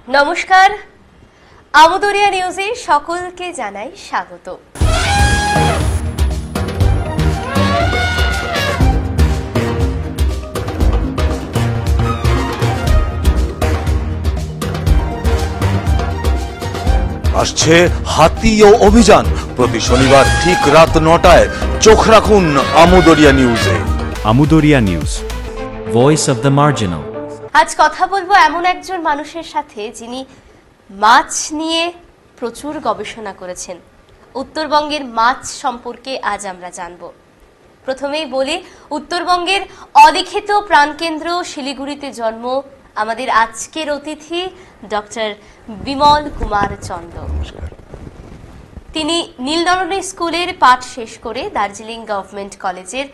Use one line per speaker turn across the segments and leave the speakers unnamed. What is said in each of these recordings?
নমস্কার, আমোদরিয়া নিউজে সকলকে জানাই স্বাগত।
আসছে হাতি ও অভিযান, প্রতি শনিবার ঠিক রাত ৯টায় চোখ রাখুন আমোদরিয়া নিউজে।
Amodariya news, voice of the marginal.
আজ কথা বলবো এমন একজন মানুষের সাথে যিনি মাছ নিয়ে প্রচুর গবেষণা করেছেন। উত্তরবঙ্গের মাছ সম্পর্কে আজ আমরা জানব। প্রথমেই বলি, উত্তরবঙ্গের অলিখিত প্রাণকেন্দ্র শিলিগুড়িতে জন্ম আমাদের আজকের অতিথি ডক্টর বিমল কুমার চন্দ। তিনি নীলনরণী স্কুলের পাঠ শেষ করে দার্জিলিং গভর্নমেন্ট কলেজের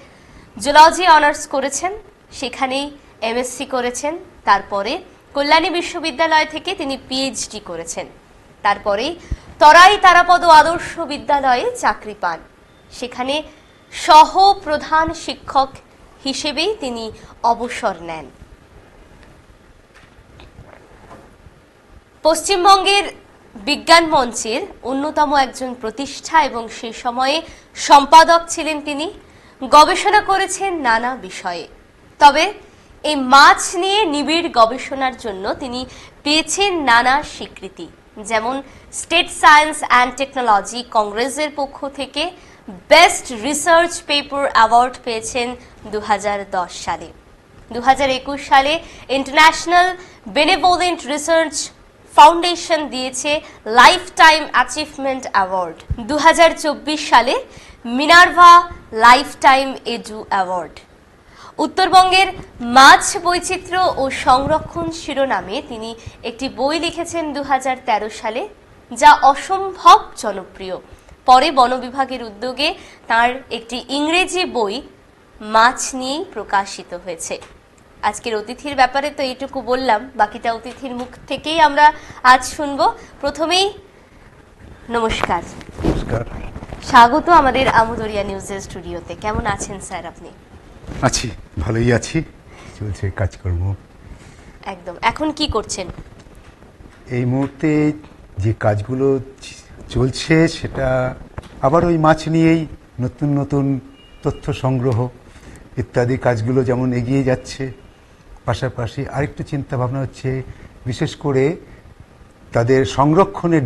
জুলজি অনার্স করেছেন, সেখানেই এমএসসি করেছেন। তারপরে কল্যাণী বিশ্ববিদ্যালয় থেকে তিনি পিএইচডি করেছেন। তারপরে তরাই তারাপদ আদর্শ বিদ্যালয়ে চাকরি পান, সেখানে সহ প্রধান শিক্ষক হিসেবেই তিনি অবসর নেন। পশ্চিমবঙ্গের বিজ্ঞান মঞ্চের অন্যতম একজন প্রতিষ্ঠা এবং সে সময়ে সম্পাদক ছিলেন তিনি। গবেষণা করেছেন নানা বিষয়ে, তবে এই মাছ নিয়ে নিবিড় গবেষণার জন্য তিনি পেয়েছেন নানা স্বীকৃতি, যেমন স্টেট সায়েন্স অ্যান্ড টেকনোলজি কংগ্রেসের পক্ষ থেকে বেস্ট রিসার্চ পেপার অ্যাওয়ার্ড পেয়েছেন 2010 সালে। 2021 সালে ইন্টারন্যাশনাল বেনেভোলেন্ট রিসার্চ ফাউন্ডেশন দিয়েছে লাইফ টাইম অ্যাচিভমেন্ট অ্যাওয়ার্ড। 2024 সালে Minerva life time edu award. উত্তরবঙ্গের মাছ বৈচিত্র্য ও সংরক্ষণ শিরোনামে তিনি একটি বই লিখেছেন 2013 সালে, যা অসম্ভব জনপ্রিয়। পরে বন বিভাগের উদ্যোগে তার একটি ইংরেজি বই মাছ নিয়েই প্রকাশিত হয়েছে। আজকের অতিথির ব্যাপারে তো এইটুকু বললাম, বাকিটা অতিথির মুখ থেকেই আমরা আজ শুনবো। প্রথমেই নমস্কার, স্বাগত আমাদের আমোদরিয়া নিউজের স্টুডিওতে। কেমন আছেন স্যার আপনি?
আছি, ভালোই আছি, চলছে কাজকর্ম।
একদম। এখন কি করছেন?
এই মুহূর্তে যে কাজগুলো চলছে সেটা আবার ওই মাছ নিয়েই নতুন নতুন তথ্য সংগ্রহ ইত্যাদি কাজগুলো যেমন এগিয়ে যাচ্ছে। পাশাপাশি আরেকটু চিন্তা ভাবনা হচ্ছে, বিশেষ করে তাদের সংরক্ষণের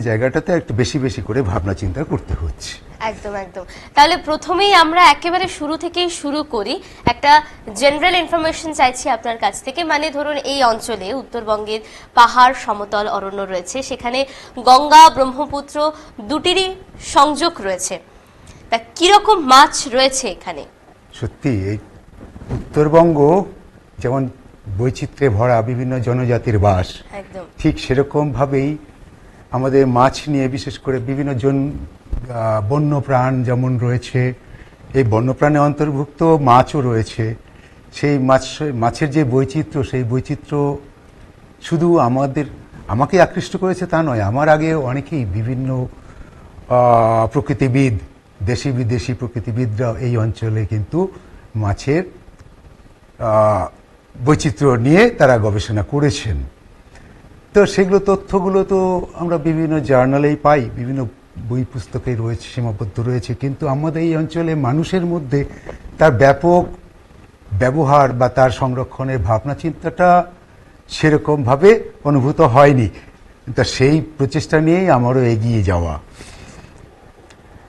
জায়গাটাতে একটু বেশি বেশি করে ভাবনা চিন্তা করতে হচ্ছে।
একদম একদম। তাহলে প্রথমেই আমরা একেবারে শুরু থেকেই শুরু করি। একটা জেনারেল ইনফরমেশন চাইছি আপনার কাছ থেকে। মানে ধরুন, এই অঞ্চলে উত্তরবঙ্গের পাহাড় সমতল অরণ্য রয়েছে, সেখানে গঙ্গা ব্রহ্মপুত্র দুটিরই সংযোগ রয়েছে। তা কিরকম মাছ রয়েছে এখানে?
সত্যি এই উত্তরবঙ্গ যেমন বৈচিত্র্যে ভরা বিভিন্ন জনজাতির বাস,
একদম
ঠিক সেরকম ভাবেই আমাদের মাছ নিয়ে বিশেষ করে বিভিন্ন বন্যপ্রাণ যেমন রয়েছে, এই বন্যপ্রাণে অন্তর্ভুক্ত মাছও রয়েছে। সেই মাছের যে বৈচিত্র্য, সেই বৈচিত্র্য শুধু আমাকে আকৃষ্ট করেছে তা নয়, আমার আগে অনেকেই বিভিন্ন প্রকৃতিবিদ, দেশি বিদেশি প্রকৃতিবিদরা এই অঞ্চলে কিন্তু মাছের বৈচিত্র্য নিয়ে তারা গবেষণা করেছেন। তো সেগুলো তথ্যগুলো তো আমরা বিভিন্ন জার্নালেই পাই, বিভিন্ন বই পুস্তকে রয়েছে, সীমাবদ্ধ রয়েছে, কিন্তু আমাদের এই অঞ্চলে মানুষের মধ্যে তার ব্যাপক ব্যবহার বা তার সংরক্ষণের ভাবনা চিন্তাটা সেরকমভাবে অনুভূত হয়নি। তা সেই প্রচেষ্টা নিয়েই আমারও এগিয়ে যাওয়া।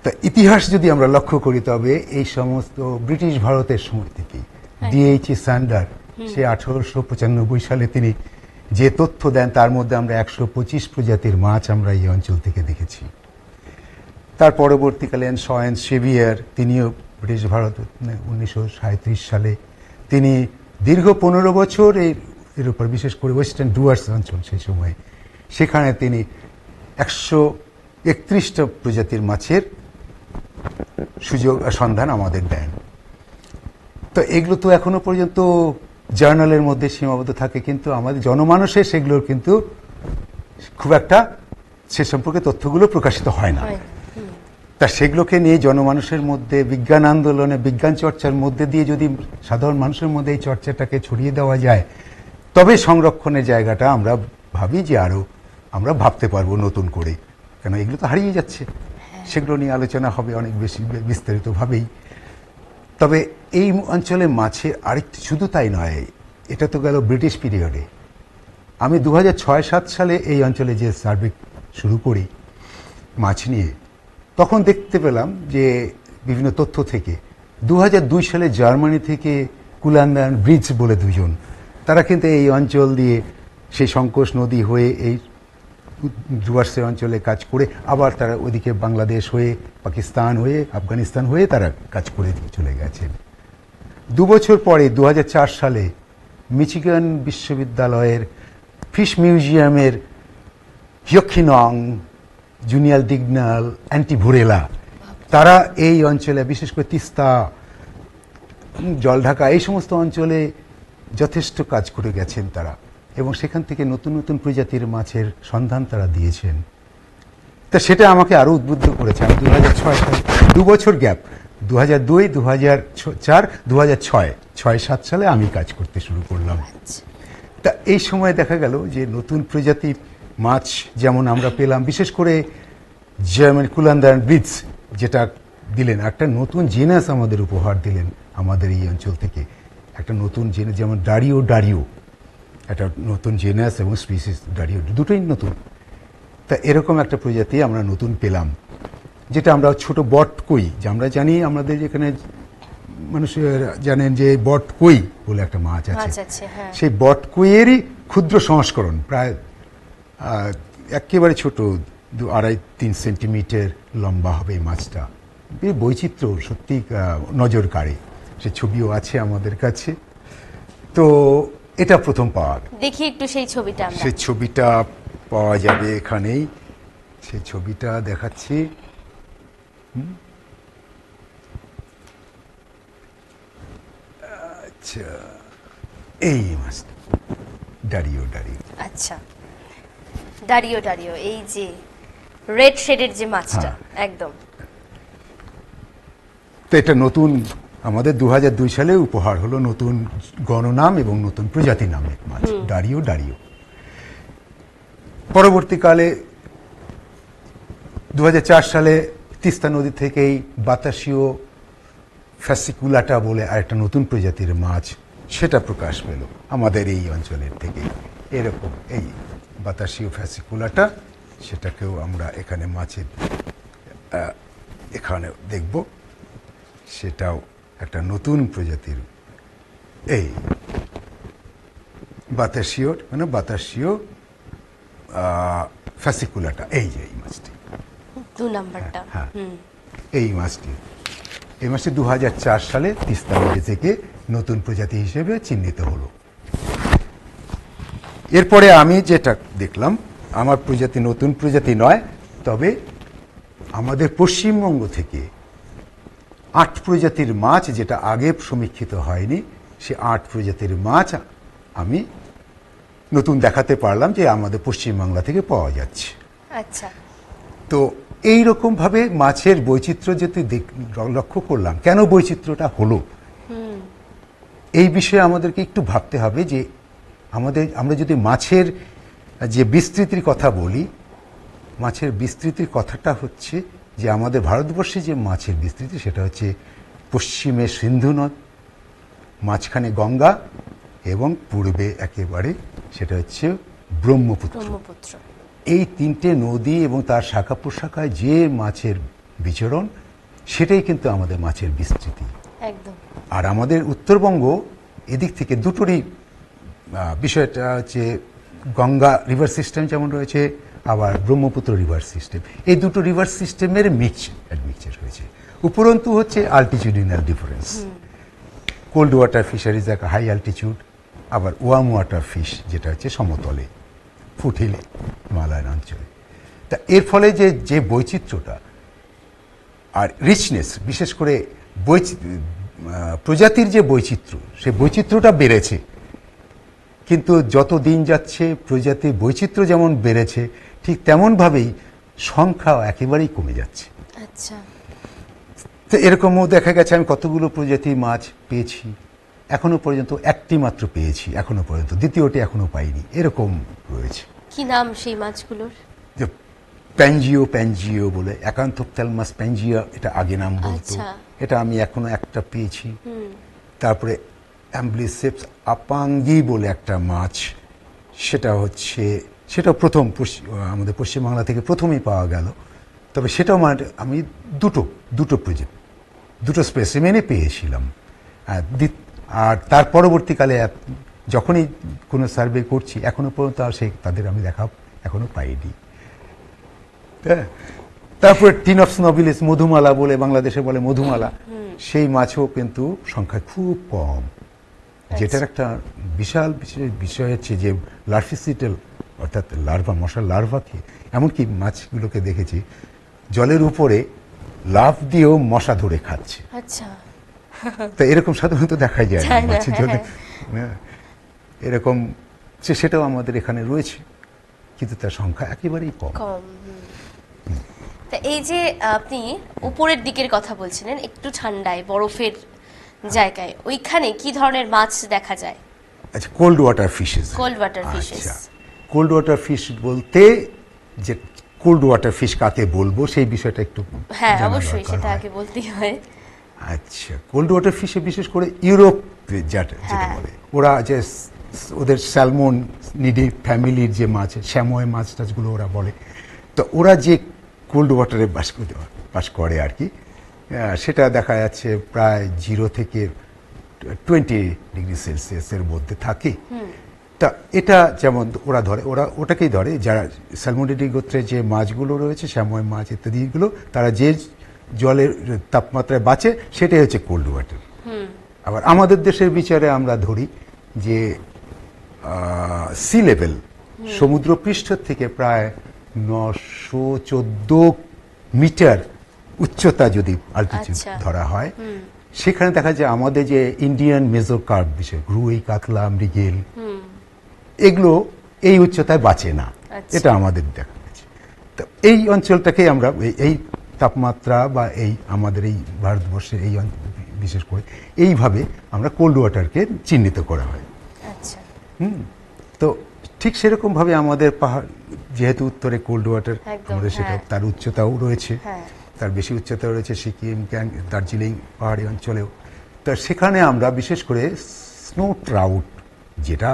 তা ইতিহাস যদি আমরা লক্ষ্য করি, তবে এই সমস্ত ব্রিটিশ ভারতের সময় থেকে ডিএইচই স্যান্ডার সে 1895 সালে তিনি যে তথ্য দেন, তার মধ্যে আমরা 125 প্রজাতির মাছ আমরা এই অঞ্চল থেকে দেখেছি। তার পরবর্তীকালে সয়েন্স সেভিয়ার, তিনিও ব্রিটিশ ভারত 1937 সালে তিনি দীর্ঘ 15 বছর এর উপর, বিশেষ করে ওয়েস্টার্ন ডুয়ার্স অঞ্চল সেই সময়, সেখানে তিনি 131টা প্রজাতির মাছের সন্ধান আমাদের দেন। তো এগুলো তো এখনো পর্যন্ত জার্নালের মধ্যে সীমাবদ্ধ থাকে, কিন্তু আমাদের জনমানসে সেগুলোর কিন্তু খুব একটা সে সম্পর্কে তথ্যগুলো প্রকাশিত হয় না। তা সেগুলোকে নিয়ে জনমানুষের মধ্যে বিজ্ঞান আন্দোলনে, বিজ্ঞান চর্চার মধ্যে দিয়ে যদি সাধারণ মানুষের মধ্যে এই চর্চাটাকে ছড়িয়ে দেওয়া যায়, তবে সংরক্ষণের জায়গাটা আমরা ভাবি যে আরও আমরা ভাবতে পারবো নতুন করে, কেন এগুলো তো হারিয়ে যাচ্ছে। সেগুলো নিয়ে আলোচনা হবে অনেক বেশি বিস্তারিতভাবেই। তবে এই অঞ্চলে মাছের আরেকটি, শুধু তাই নয়, এটা তো গেল ব্রিটিশ পিরিয়ডে। আমি 2006-07 সালে এই অঞ্চলে যে সার্ভে শুরু করি মাছ নিয়ে, তখন দেখতে পেলাম যে বিভিন্ন তথ্য থেকে 2002 সালে জার্মানি থেকে কুলান্দান ব্রিজ বলে দুজন, তারা কিন্তু এই অঞ্চল দিয়ে সেই সংকোচ নদী হয়ে এই ডুয়ার্সে অঞ্চলে কাজ করে আবার তারা ওইদিকে বাংলাদেশ হয়ে, পাকিস্তান হয়ে, আফগানিস্তান হয়ে তারা কাজ করে চলে গেছেন। 2 বছর পরে 2004 সালে মিচিগান বিশ্ববিদ্যালয়ের ফিশ মিউজিয়ামের হিয়ক্ষিনং, জুনিয়াল ডিগনাল, অ্যান্টিভুরেলা, তারা এই অঞ্চলে বিশেষ করে তিস্তা, জলঢাকা এই সমস্ত অঞ্চলে যথেষ্ট কাজ করে গেছেন তারা, এবং সেখান থেকে নতুন নতুন প্রজাতির মাছের সন্ধান তারা দিয়েছেন। তা সেটা আমাকে আরও উদ্বুদ্ধ করেছে। আমি 2006 সালে, 2 বছর গ্যাপ, 2002, 2004, 2006, 6-7 সালে আমি কাজ করতে শুরু করলাম। তা এই সময় দেখা গেল যে নতুন প্রজাতির মাছ যেমন আমরা পেলাম, বিশেষ করে জার্মান কুলান্দান ব্রিজ যেটা দিলেন, একটা নতুন জিনাস আমাদের উপহার দিলেন আমাদের এই অঞ্চল থেকে, একটা নতুন জিনাস, যেমন ডারিও একটা নতুন জেনাস এবং স্পিসিস, ডারিও দুটোই নতুন। তা এরকম একটা প্রজাতি আমরা নতুন পেলাম, যেটা আমরা ছোট বটকই, যে আমরা জানি আমাদের এখানে মানুষের জানেন যে বটকই বলে একটা মাছ আছে, সেই বটকইয়েরই ক্ষুদ্র সংস্করণ, প্রায় একেবারে ছোট, 2-2.5-3 সেন্টিমিটার লম্বা হবে এই মাছটা। এই বৈচিত্র্য সত্যি নজর কাড়ে, সে ছবিও আছে আমাদের কাছে। তো এটা প্রথম পাওয়া,
দেখি একটু সেই ছবিটা।
সেই ছবিটা পাওয়া যাবে এখানেই, সেই ছবিটা দেখাচ্ছি। আচ্ছা, এই মাছটা ডারিও।
আচ্ছা, ডারিও, এই যে রেড শেডের যে মাছটা, একদম।
তো এটা নতুন আমাদের 2002 সালে উপহার হলো, নতুন গণনাম এবং নতুন প্রজাতি নামে মাছ, ডারিও। পরবর্তীকালে 2004 সালে তিস্তা নদী থেকেই বাতাসীয় ফ্যাসিকুলাটা বলে আরেকটা নতুন প্রজাতির মাছ, সেটা প্রকাশ পেল আমাদের এই অঞ্চলের থেকে। এরকম এই বাতাসীয় ফ্যাসিকুলাটা, সেটাকেও আমরা এখানে মাছের এখানে দেখব, সেটাও একটা নতুন প্রজাতির। এই বাতাসীয় ফ্যাসিকুলাটা, এই যে এই মাছটি
2 নাম্বারটা,
এই মাছটি 2004 সালে তিস্তা নদী থেকে নতুন প্রজাতি হিসেবে চিহ্নিত হলো। এরপরে আমি যেটা দেখলাম, আমার প্রজাতি নতুন প্রজাতি নয়, তবে আমাদের পশ্চিমবঙ্গ থেকে 8 প্রজাতির মাছ, যেটা আগে সমীক্ষিত হয়নি, সে 8 প্রজাতির মাছ আমি নতুন দেখাতে পারলাম যে আমাদের পশ্চিমবাংলা থেকে পাওয়া যাচ্ছে।
আচ্ছা,
তো এই রকমভাবে মাছের বৈচিত্র্য যেতে লক্ষ্য করলাম, কেন বৈচিত্র্যটা হলো, এই বিষয়ে আমাদেরকে একটু ভাবতে হবে যে আমরা যদি মাছের যে বিস্তৃতির কথা বলি, মাছের বিস্তৃতির কথাটা হচ্ছে যে আমাদের ভারতবর্ষে যে মাছের বিস্তৃতি, সেটা হচ্ছে পশ্চিমে সিন্ধু নদ, মাঝখানে গঙ্গা, এবং পূর্বে একেবারে সেটা হচ্ছে ব্রহ্মপুত্র। এই 3টে নদী এবং তার শাখা প্রশাখায় যে মাছের বিচরণ, সেটাই কিন্তু আমাদের মাছের বিস্তৃতি।
একদম।
আর আমাদের উত্তরবঙ্গ এদিক থেকে দুটোরই বিষয়টা হচ্ছে, গঙ্গা রিভার সিস্টেম যেমন রয়েছে, আবার ব্রহ্মপুত্র রিভার সিস্টেম, এই দুটো রিভার সিস্টেমের মিক্সচার হয়েছে। উপরন্তু হচ্ছে আলটিটিউডিনাল ডিফারেন্স, কোল্ড ওয়াটার ফিশারিজ একটা হাই অ্যালটিটিউড, আবার ওয়ার্ম ওয়াটার ফিশ যেটা হচ্ছে সমতলে, ফুটহিলে, হিমালয়ান অঞ্চলে। তা এর ফলে যে বৈচিত্র্যটা আর রিচনেস, বিশেষ করে প্রজাতির যে বৈচিত্র্য, সেই বৈচিত্র্যটা বেড়েছে। কিন্তু যত দিন যাচ্ছে প্রজাতির বৈচিত্র্য যেমন বেড়েছে, ঠিক তেমনভাবেই সংখ্যা একেবারেই কমে যাচ্ছে।
আচ্ছা,
তো এরকমও দেখা গেছে আমি কতগুলো প্রজাতির মাছ পেয়েছি, এখনো পর্যন্ত একটি মাত্র পেয়েছি, এখনো পর্যন্ত দ্বিতীয়টি এখনো পাইনি, এরকম রয়েছে।
কি নাম সেই মাছগুলোর?
যে প্যাঞ্জিও বলে, অ্যাকান্থোপথ্যালমাস প্যাঞ্জিয়া, এটা আগে নাম বলতো।
আচ্ছা।
এটা আমি এখনো একটা পেয়েছি। তারপরে অ্যাম্বলিসেপস আপাঙ্গি বলে একটা মাছ, সেটা প্রথম আমাদের পশ্চিমবাংলা থেকে প্রথমেই পাওয়া গেল। তবে সেটাও আমি দুটো স্পেসিমেনে পেয়েছিলাম। আর তার পরবর্তীকালে যখনই কোনো সার্ভে করছি এখনো পর্যন্ত আর তাদের আমি এখনো পাইনি। তারপরে টিনপস নোবিলিস, মধুমালা বলে বাংলাদেশে বলে মধুমালা, সেই মাছও কিন্তু সংখ্যা খুব কম। যেটার একটা বিশাল বিষয় হচ্ছে যে লার্ফিসিটাল, অর্থাৎ লার্ভা, মশার লার্ভাকে, এমনকি মাছগুলোকে দেখেছি জলের উপরে লাফ দিয়েও মশা ধরে খাচ্ছে।
আচ্ছা,
তো এরকম সাধারণত দেখা যায় না মাছের জলে। এরকম সেটাও আমাদের এখানে রয়েছে, কিন্তু তার সংখ্যা একেবারেই কম।
তা এই যে আপনি উপরের দিকের কথা বলছিলেন, একটু ঠান্ডায় বরফের জায়গায়, ওইখানে কি ধরনের মাছ দেখা যায়?
আচ্ছা, cold water fishes.
Cold water fishes.
Cold water fish বলতে যে কোল্ড ওয়াটার ফিশ কাকে বলবো সেই বিষয়টা একটু
হ্যাঁ,
জানা
অবশ্যই
দরকার
সেটা
হয়।
আগে বলতেই হয়।
আচ্ছা, কোল্ড ওয়াটার ফিশে বিশেষ করে ইউরোপ যেটা বলে, ওরা যে ওদের স্যালমন নিডি ফ্যামিলির যে মাছ, শ্যাময় মাছ টাছগুলো ওরা বলে, তো ওরা যে কোল্ড ওয়াটারে বাস করে আর কি, সেটা দেখা যাচ্ছে প্রায় 0 থেকে 20 ডিগ্রি সেলসিয়াসের মধ্যে থাকে। তা এটা যেমন ওরা ওটাকেই ধরে, যারা স্যালমোনিডি গোত্রের যে মাছগুলো রয়েছে, শ্যাময় মাছ ইত্যাদিগুলো, তারা যে জলের তাপমাত্রায় বাঁচে সেটাই হচ্ছে কোল্ড ওয়াটার। আবার আমাদের দেশের বিচারে আমরা ধরি যে সি লেভেল, সমুদ্রপৃষ্ঠ থেকে প্রায় 914 মিটার উচ্চতা যদি অল্টিটিউড ধরা হয়, সেখানে দেখা যায় আমাদের যে ইন্ডিয়ান মেজোকার্প বিষয়, রুই, কাতলা, মৃগেল, এগুলো এই উচ্চতায় বাঁচে না। এটা আমাদের দেখা গেছে। তো এই অঞ্চলটাকে আমরা এই তাপমাত্রা বা এই আমাদের এই ভারতবর্ষের এই বিশেষ করে এইভাবে আমরা কোল্ড ওয়াটারকে চিহ্নিত করা হয়।
আচ্ছা।
তো ঠিক সেরকম ভাবে আমাদের পাহাড়, যেহেতু উত্তরে কোল্ড ওয়াটার, আমাদের সেটা তার উচ্চতাও রয়েছে, তার বেশি উচ্চতা রয়েছে সিকিম, দার্জিলিং পাহাড়ি অঞ্চলেও। তা সেখানে আমরা বিশেষ করে স্নো ট্রাউট, যেটা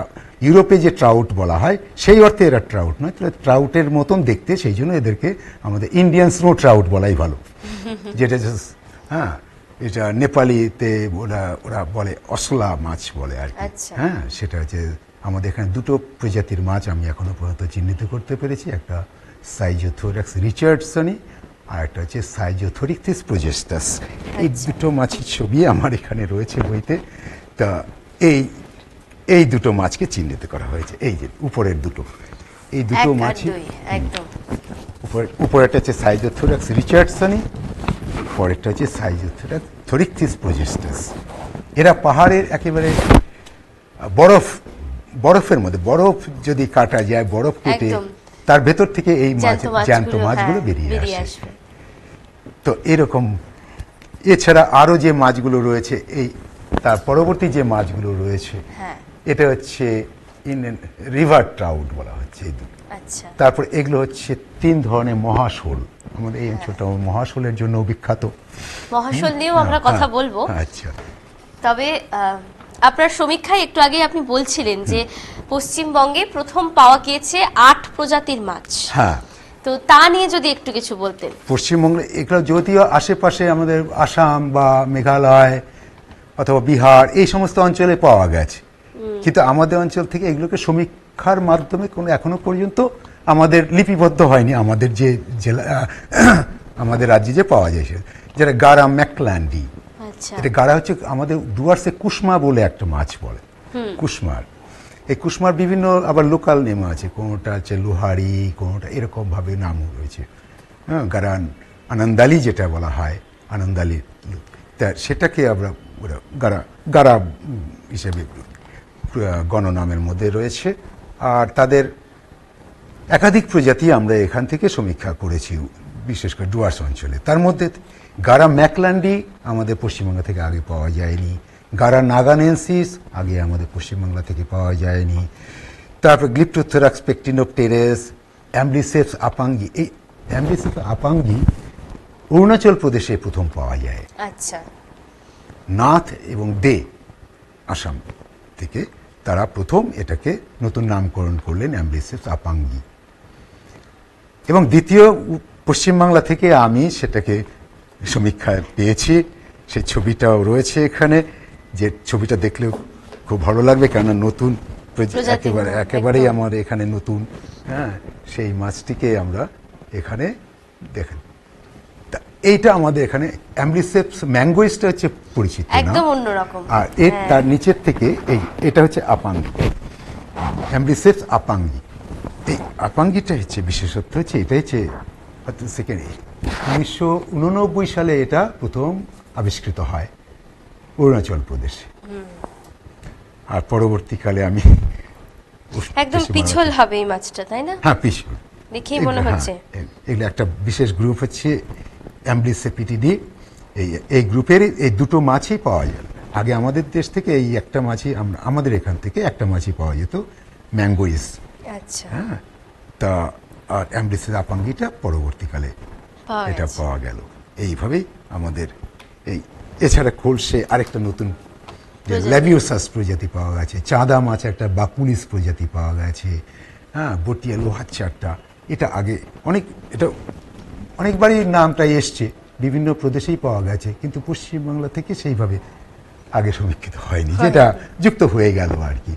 ইউরোপে যে ট্রাউট বলা হয় সেই অর্থে এরা ট্রাউট নয়, ট্রাউটের মতন দেখতে, সেই জন্য এদেরকে আমাদের ইন্ডিয়ান স্নো ট্রাউট বলাই ভালো। যেটা হ্যাঁ, এটা নেপালিতে ওরা বলে অসলা মাছ বলে আর কি। হ্যাঁ, সেটা হচ্ছে আমাদের এখানে দুটো প্রজাতির মাছ আমি এখনো পর্যন্ত চিহ্নিত করতে পেরেছি, একটা সাইজোথোরাক্স রিচার্ডসনি আর একটা হচ্ছে সাইজোথোরিকথিস প্রোজেস্টাস। এই দুটো মাছের ছবি আমার এখানে রয়েছে বইতে। তা এই দুটো মাছকে চিহ্নিত করা হয়েছে, এই যে উপরের দুটো, এই দুটো মাছ, উপরেরটা হচ্ছে সাইজোথোরাক্স রিচার্ডসনি, পরেরটা হচ্ছে সাইজোথোরিকথিস প্রোজেস্টাস। এরা পাহাড়ের একেবারে বরফের মধ্যে, বরফ যদি কাটা যায়, বরফ কেটে তার ভেতর থেকে এই জ্যান্ত মাছগুলো বেরিয়ে আসে। তো এরকম, এছাড়া আরো যে মাছগুলো রয়েছে, এই তার পরবর্তী যে মাছগুলো রয়েছে, এটা হচ্ছে রিভার ট্রাউট বলা হচ্ছে। তারপর এগুলো হচ্ছে 3 ধরনের মহাশোল। আমাদের এই অঞ্চলটা মহাশোলের জন্য বিখ্যাত।
মহাশোল নিয়েও আমরা কথা বলবো।
আচ্ছা,
তবে আপনার সমীক্ষায় একটু আগে আপনি বলছিলেন যে পশ্চিমবঙ্গে প্রথম পাওয়া গিয়েছে 8 প্রজাতির মাছ।
হ্যাঁ,
তো তা নিয়ে যদি একটু কিছু বলতেন।
পশ্চিমবঙ্গে এগুলো যদিও আশেপাশে আমাদের আসাম বা মেঘালয় অথবা বিহার এই সমস্ত অঞ্চলে পাওয়া গেছে, কিন্তু আমাদের অঞ্চল থেকে এগুলোকে সমীক্ষার মাধ্যমে কোনো এখনো পর্যন্ত আমাদের লিপিবদ্ধ হয়নি। আমাদের যে জেলা, আমাদের রাজ্যে যে পাওয়া যায়, যেটা গারা ম্যাকল্যান্ডি, এটা গারা হচ্ছে আমাদের ডুয়ার্সে কুসমা বলে একটা মাছ বলে, কুসমার। এই কুসমার বিভিন্ন আবার লোকাল নেম আছে, কোনোটা হচ্ছে লোহারি, কোনোটা এরকম ভাবে নামও রয়েছে। হ্যাঁ, গারা আনন্দালি যেটা বলা হয়, আনন্দালি, তা সেটাকে আমরা গারা হিসেবে গণনামের মধ্যে রয়েছে। আর তাদের একাধিক প্রজাতি আমরা এখান থেকে সমীক্ষা করেছি, বিশেষ করে ডুয়ার্স অঞ্চলে। তার মধ্যে গারা ম্যাকল্যান্ডি আমাদের পশ্চিমবঙ্গ থেকে আগে পাওয়া যায়নি, গারা নাগানেন্সিস আগে আমাদের পশ্চিমবাংলা থেকে পাওয়া যায়নি। তারপর গ্লিপ্টোথোরাক্স পেকটিনোপটেরেস, অ্যাম্বলিসেপস আপাঙ্গি। এই অ্যাম্বলিসেপস আপাঙ্গি অরুণাচল প্রদেশে প্রথম পাওয়া যায়।
আচ্ছা,
নাথ এবং দে আসাম থেকে তারা প্রথম এটাকে নতুন নামকরণ করলেন অ্যাম্বলিসেপস আপাঙ্গি। এবং দ্বিতীয় পশ্চিমবাংলা থেকে আমি সেটাকে সমীক্ষায় পেয়েছি, সেই ছবিটাও রয়েছে এখানে, যে ছবিটা দেখলেও খুব ভালো লাগবে, কেননা নতুন একেবারেই আমার এখানে নতুন। হ্যাঁ, সেই মাছটিকে আমরা এখানে দেখেন। এইটা আমাদের এখানে অ্যাম্বলিসেপস ম্যাঙ্গোইসটা হচ্ছে পরিচিত না,
একদম অন্যরকম।
আর এর তার নিচের থেকে এটা হচ্ছে আপাঙ্গি, অ্যাম্বলিসেপস আপাঙ্গি। এই আপাঙ্গিটা হচ্ছে বিশেষত্ব হচ্ছে এটা হচ্ছে সেকেন্ড 1989 সালে এটা প্রথম আবিষ্কৃত হয় অরুণাচল প্রদেশে। আর পরবর্তীকালে আমি
একদম পিছল হবে এই মাছটা, তাই না?
হ্যাঁ, পিছল
দেখেই মনে হচ্ছে।
এগুলো একটা বিশেষ গ্রুপ হচ্ছে অ্যাম্বলিসেপিটিডি। এই গ্রুপের এই দুটো মাছই পাওয়া যায়। আগে আমাদের দেশ থেকে এই একটা মাছই আমাদের এখান থেকে একটা মাছই পাওয়া যেত, ম্যাঙ্গোইস।
আচ্ছা,
হ্যাঁ, তা আর অ্যাম্বলিসেস আপাঙ্গিটা পরবর্তীকালে এটা পাওয়া গেল। এইভাবেই আমাদের এই এছাড়া খোলসে আরেকটা নতুন ল্যাবিওসাস প্রজাতি পাওয়া গেছে, চাঁদা মাছ একটা বাকুলিস প্রজাতি পাওয়া গেছে। হ্যাঁ, বটিয়া লোহার চারটা, এটা আগে এটা অনেকবারই নামটা এসছে, বিভিন্ন প্রদেশেই পাওয়া গেছে, কিন্তু পশ্চিমবাংলা থেকে সেইভাবে আগে সমীক্ষিত হয়নি, যেটা যুক্ত হয়ে গেল আর কি।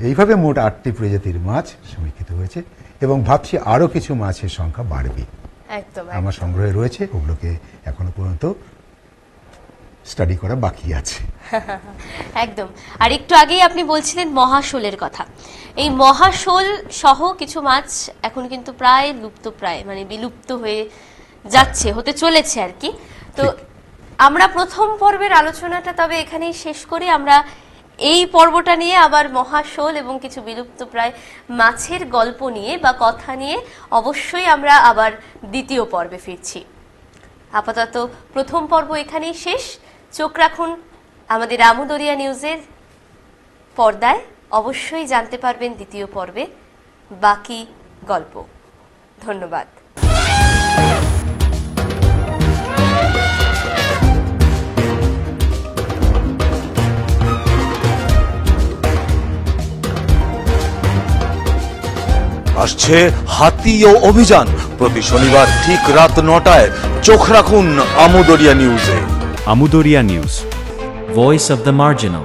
এইভাবে মোট 8টি প্রজাতির মাছ সমীক্ষিত হয়েছে এবং ভাবছি আরও কিছু মাছের সংখ্যা বাড়বে।
একদম
আমার সংগ্রহে রয়েছে, ওগুলোকে এখনো পর্যন্ত স্টাডি করা বাকি আছে।
একদম। আর একটু আগেই আপনি বলছিলেন মহাশোলের কথা। এই মহাশোল সহ কিছু মাছ এখন কিন্তু প্রায় লুপ্তপ্রায়, মানে বিলুপ্ত হয়ে যাচ্ছে, হতে চলেছে আর কি। তো আমরা প্রথম পর্বের আলোচনাটা তবে এখানেই শেষ করি। আমরা এই পর্বটা নিয়ে আবার মহাশোল এবং কিছু বিলুপ্তপ্রায় মাছের গল্প নিয়ে বা কথা নিয়ে অবশ্যই আমরা আবার দ্বিতীয় পর্বে ফিরছি। আপাতত প্রথম পর্ব এখানেই শেষ। চোখ রাখুন আমাদের আমুদরিয়া নিউজের পর্দায়, অবশ্যই জানতে পারবেন দ্বিতীয় পর্বে বাকি গল্প। ধন্যবাদ।
আসছে হাতিও অভিযান, প্রতি শনিবার ঠিক রাত 9টায়। চোখ রাখুন আমুদরিয়া নিউজে।
Amudoria News. Voice of the Marginal.